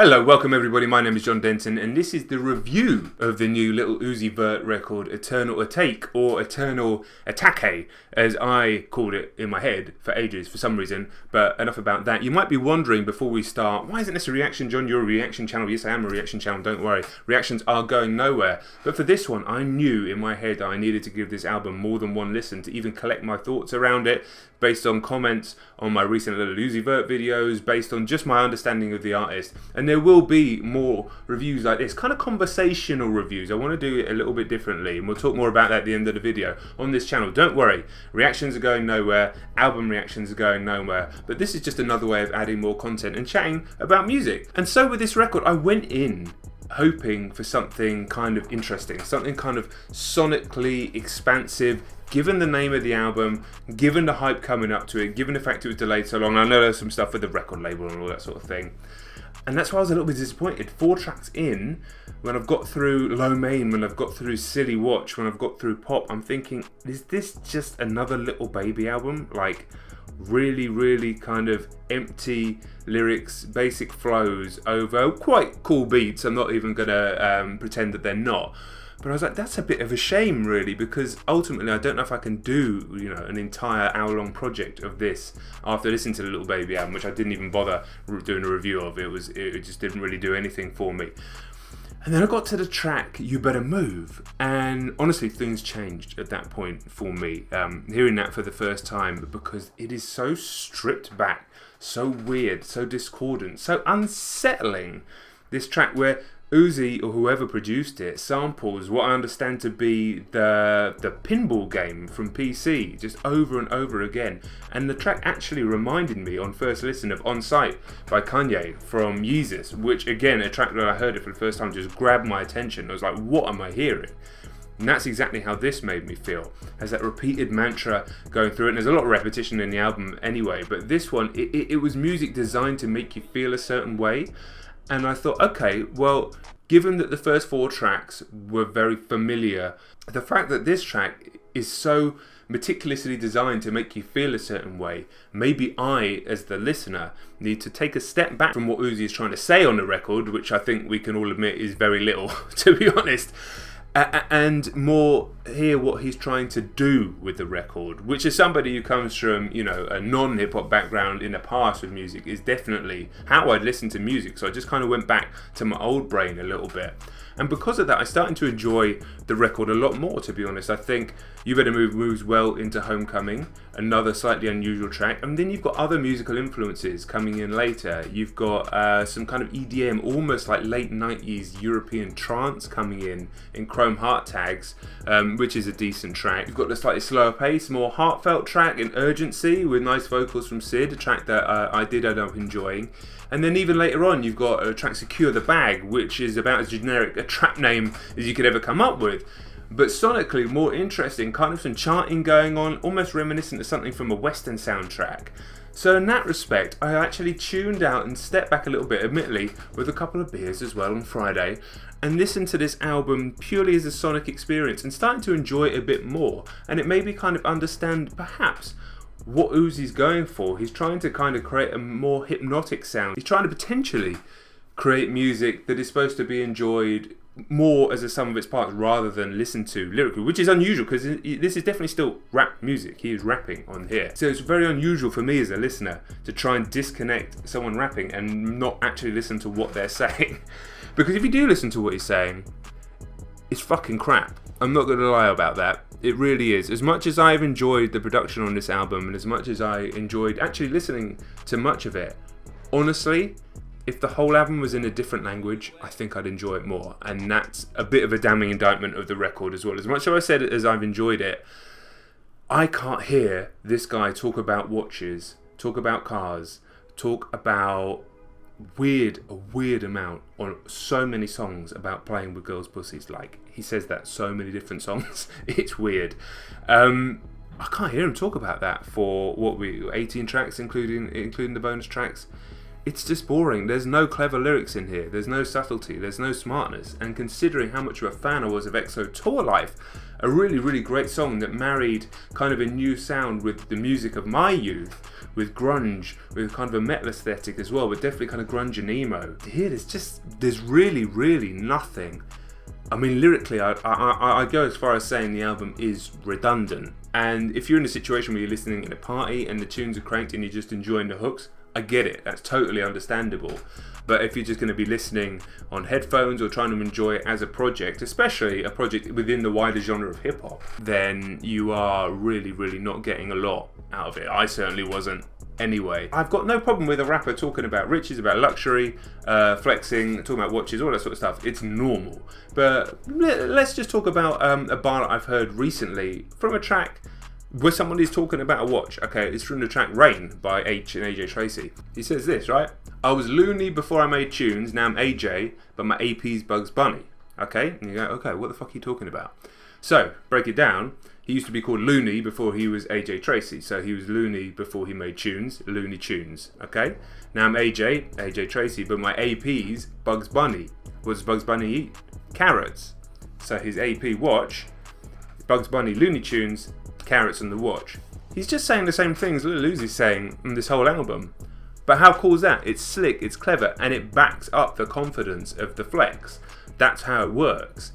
Hello, welcome everybody, my name is John Denton and this is the review of the new Lil Uzi Vert record Eternal Atake, or Eternal Atake as I called it in my head for ages for some reason, but enough about that. You might be wondering before we start, why isn't this a reaction, John? You're a reaction channel. Yes, I am a reaction channel, don't worry. Reactions are going nowhere. But for this one, I knew in my head that I needed to give this album more than one listen to even collect my thoughts around it, based on comments on my recent Lil Uzi Vert videos, based on just my understanding of the artist. And there will be more reviews like this, kind of conversational reviews. I want to do it a little bit differently, and we'll talk more about that at the end of the video on this channel. Don't worry, reactions are going nowhere, album reactions are going nowhere, but this is just another way of adding more content and chatting about music. And so with this record, I went in hoping for something kind of interesting, something kind of sonically expansive, given the name of the album, given the hype coming up to it, given the fact it was delayed so long. I know there's some stuff with the record label and all that sort of thing. And that's why I was a little bit disappointed. 4 tracks in, when I've got through Low Main, when I've got through Silly Watch, when I've got through Pop, I'm thinking, is this just another Little Baby album? Like, really kind of empty lyrics, basic flows over quite cool beats. I'm not even gonna pretend that they're not. But I was like, that's a bit of a shame, really, because ultimately I don't know if I can do, an entire hour-long project of this after listening to the Little Baby album, which I didn't even bother doing a review of. It just didn't really do anything for me. And then I got to the track You Better Move, and honestly things changed at that point for me, hearing that for the first time, because it is so stripped back, so weird, so discordant, so unsettling. This track where Uzi, or whoever produced it, samples what I understand to be the pinball game from PC, just over and over again. And the track actually reminded me on first listen of On Sight by Kanye from Yeezus, which again, a track that I heard it for the first time just grabbed my attention. I was like, what am I hearing? And that's exactly how this made me feel. Has that repeated mantra going through it, and there's a lot of repetition in the album anyway, but this one, it was music designed to make you feel a certain way. And I thought, okay, well, given that the first 4 tracks were very familiar, the fact that this track is so meticulously designed to make you feel a certain way, maybe I, as the listener, need to take a step back from what Uzi is trying to say on the record, which I think we can all admit is very little, to be honest, and more hear what he's trying to do with the record, which is somebody who comes from, a non-hip-hop background in the past with music, is definitely how I'd listen to music. So I just kind of went back to my old brain a little bit. And because of that, I started to enjoy the record a lot more, to be honest. I think You Better Move moves well into Homecoming, another slightly unusual track. And then you've got other musical influences coming in later. You've got some kind of EDM, almost like late 90s European trance coming in Chrome Heart Tags, which is a decent track. You've got the slightly slower pace, more heartfelt track in Urgency with nice vocals from Sid, a track that I did end up enjoying. And then even later on, you've got a track Secure the Bag, which is about as generic a trap name as you could ever come up with. But sonically more interesting, kind of some chanting going on, almost reminiscent of something from a Western soundtrack. So in that respect, I actually tuned out and stepped back a little bit, admittedly, with a couple of beers as well on Friday, and listened to this album purely as a sonic experience and starting to enjoy it a bit more. And it made me kind of understand, perhaps, what Uzi's going for. He's trying to kind of create a more hypnotic sound. He's trying to potentially create music that is supposed to be enjoyed more as a sum of its parts rather than listened to lyrically, which is unusual because this is definitely still rap music. He is rapping on here. So it's very unusual for me as a listener to try and disconnect someone rapping and not actually listen to what they're saying. Because if you do listen to what he's saying, it's fucking crap. I'm not going to lie about that. It really is. As much as I've enjoyed the production on this album, and as much as I enjoyed actually listening to much of it, honestly, if the whole album was in a different language, I think I'd enjoy it more. And that's a bit of a damning indictment of the record as well. As much as I said it as I've enjoyed it, I can't hear this guy talk about watches, talk about cars, talk about a weird amount on so many songs about playing with girls' pussies. Like, he says that so many different songs. It's weird. I can't hear him talk about that for 18 tracks, including the bonus tracks. it's just boring. There's no clever lyrics in here. There's no subtlety. There's no smartness. And considering how much of a fan I was of XO Tour Llif3, a really, really great song that married kind of a new sound with the music of my youth, with grunge, with kind of a metal aesthetic as well, but definitely kind of grunge and emo. Here, there's really, really nothing. I mean, lyrically, I go as far as saying the album is redundant. And if you're in a situation where you're listening in a party and the tunes are cranked and you're just enjoying the hooks, I get it. That's totally understandable. But if you're just going to be listening on headphones or trying to enjoy it as a project, especially a project within the wider genre of hip hop, then you are really, really not getting a lot out of it. I certainly wasn't. Anyway, I've got no problem with a rapper talking about riches, about luxury, flexing, talking about watches, all that sort of stuff. It's normal. But let's just talk about a bar that I've heard recently from a track where someone is talking about a watch. Okay, it's from the track Rain by H and AJ Tracey. He says this, right? I was loony before I made tunes, now I'm AJ, but my AP's Bugs Bunny. Okay? And you go, okay, what the fuck are you talking about? So, break it down. He used to be called Looney before he was AJ Tracey. So he was Looney before he made tunes, Looney Tunes. Okay? Now I'm AJ Tracey, but my AP's Bugs Bunny. What does Bugs Bunny eat? Carrots. So his AP watch, Bugs Bunny, Looney Tunes, carrots on the watch. He's just saying the same things Lil Uzi's saying in this whole album. But how cool is that? It's slick, it's clever, and it backs up the confidence of the flex. That's how it works.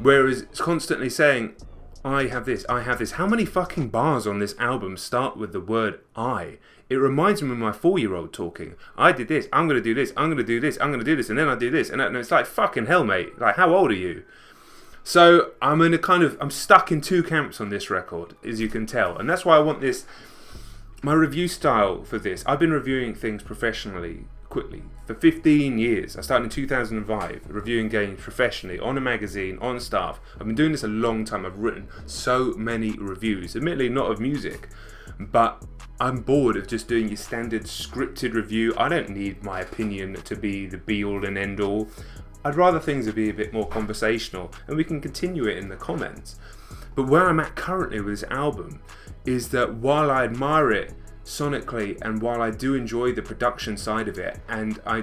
Whereas it's constantly saying, I have this. How many fucking bars on this album start with the word I? It reminds me of my 4-year-old talking. I did this, I'm going to do this, I'm going to do this, I'm going to do this, and then I do this. And it's like, fucking hell, mate. Like, how old are you? So I'm stuck in two camps on this record, as you can tell. And that's why I want my review style for this. I've been reviewing things professionally, quickly, for 15 years. I started in 2005, reviewing games professionally, on a magazine, on staff. I've been doing this a long time. I've written so many reviews, admittedly not of music, but I'm bored of just doing your standard scripted review. I don't need my opinion to be the be-all and end-all. I'd rather things would be a bit more conversational and we can continue it in the comments. But where I'm at currently with this album is that while I admire it sonically and while I do enjoy the production side of it, and I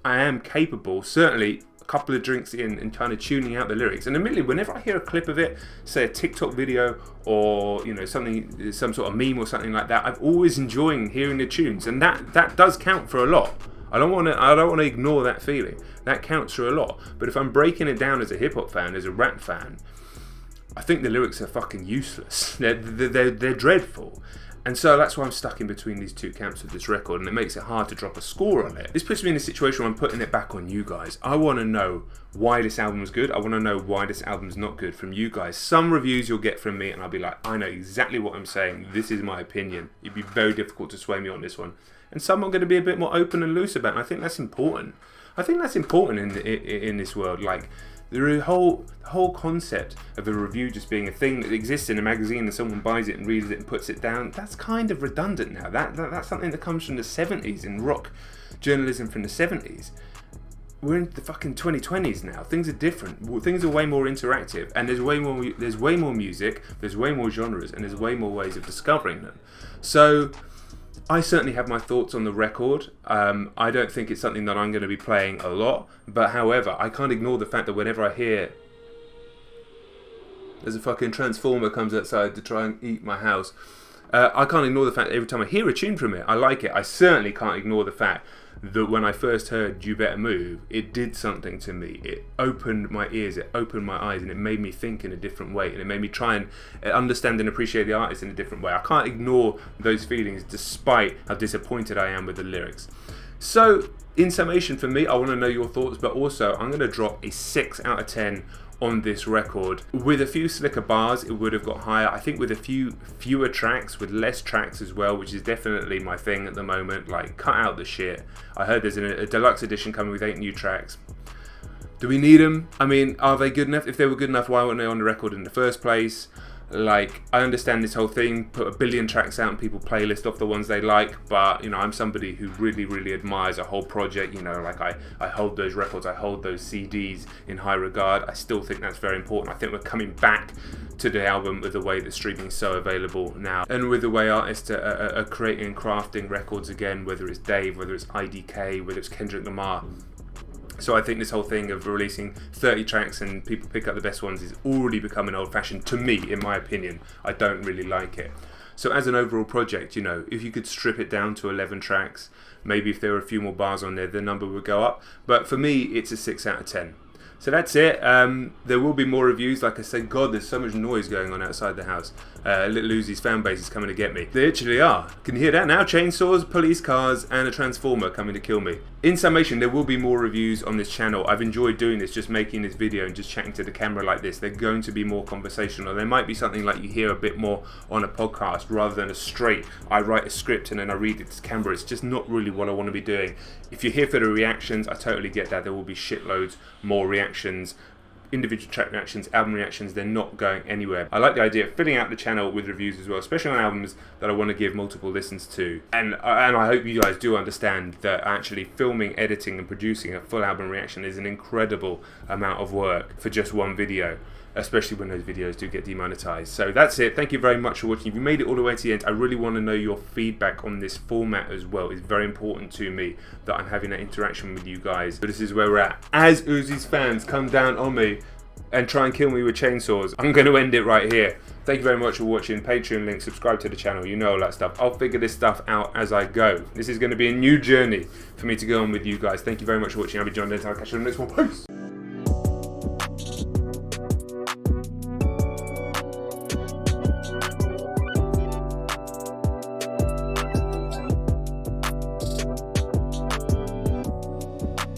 am capable, certainly a couple of drinks in, and kind of tuning out the lyrics. And admittedly, whenever I hear a clip of it, say a TikTok video or some sort of meme or something like that, I've always enjoying hearing the tunes, and that does count for a lot. I don't want to ignore that feeling. That counts for a lot. But if I'm breaking it down as a hip hop fan, as a rap fan, I think the lyrics are fucking useless. They're dreadful. And so that's why I'm stuck in between these two camps of this record, and it makes it hard to drop a score on it. This puts me in a situation where I'm putting it back on you guys. I want to know why this album's good. I want to know why this album's not good from you guys. Some reviews you'll get from me and I'll be like, I know exactly what I'm saying. This is my opinion. It'd be very difficult to sway me on this one. And some I'm going to be a bit more open and loose about, and I think that's important. I think that's important in this world. Like, the whole concept of a review just being a thing that exists in a magazine and someone buys it and reads it and puts it down, that's kind of redundant now. That's something that comes from the 70s in rock journalism from the 70s. We're in the fucking 2020s now. Things are different. Things are way more interactive, and there's way more music, there's way more genres, and there's way more ways of discovering them. So I certainly have my thoughts on the record. I don't think it's something that I'm going to be playing a lot, but however, I can't ignore the fact that whenever I hear there's a fucking transformer comes outside to try and eat my house, I can't ignore the fact that every time I hear a tune from it, I like it. I certainly can't ignore the fact that when I first heard You Better Move, it did something to me. It opened my ears, it opened my eyes, and it made me think in a different way, and it made me try and understand and appreciate the artist in a different way. I can't ignore those feelings despite how disappointed I am with the lyrics. So, in summation for me, I want to know your thoughts, but also I'm going to drop a 6 out of 10 on this record. With a few slicker bars, it would have got higher. I think with a few fewer tracks, with less tracks as well, which is definitely my thing at the moment. Like, cut out the shit. I heard there's a deluxe edition coming with 8 new tracks. Do we need them? I mean, are they good enough? If they were good enough, why weren't they on the record in the first place? Like, I understand this whole thing, put a billion tracks out and people playlist off the ones they like, but, you know, I'm somebody who really admires a whole project. You know, like I hold those records, I hold those CDs in high regard. I still think that's very important. I think we're coming back to the album with the way that streaming is so available now, and with the way artists are creating and crafting records again, whether it's Dave, whether it's IDK, whether it's Kendrick Lamar. So I think this whole thing of releasing 30 tracks and people pick up the best ones is already becoming old-fashioned to me, in my opinion. I don't really like it. So as an overall project, you know, if you could strip it down to 11 tracks, maybe if there were a few more bars on there, the number would go up. But for me, it's a 6 out of 10. So that's it. There will be more reviews. Like I said, God, there's so much noise going on outside the house. Lil Uzi's fan base is coming to get me. They literally are. Can you hear that now? Chainsaws, police cars, and a transformer coming to kill me. In summation, there will be more reviews on this channel. I've enjoyed doing this, just making this video and just chatting to the camera like this. They're going to be more conversational. There might be something like you hear a bit more on a podcast rather than a straight, I write a script and then I read it to camera. It's just not really what I want to be doing. If you're here for the reactions, I totally get that. There will be shitloads more reactions. Individual track reactions, album reactions, they're not going anywhere. I like the idea of filling out the channel with reviews as well, especially on albums that I want to give multiple listens to. And I hope you guys do understand that actually filming, editing and producing a full album reaction is an incredible amount of work for just one video, especially when those videos do get demonetized. So that's it. Thank you very much for watching. If you made it all the way to the end, I really want to know your feedback on this format as well. It's very important to me that I'm having that interaction with you guys. But this is where we're at. As Uzi's fans come down on me and try and kill me with chainsaws, I'm going to end it right here. Thank you very much for watching. Patreon link, subscribe to the channel, you know all that stuff. I'll figure this stuff out as I go. This is going to be a new journey for me to go on with you guys. Thank you very much for watching. I'll be John Denton. I'll catch you on the next one. Peace.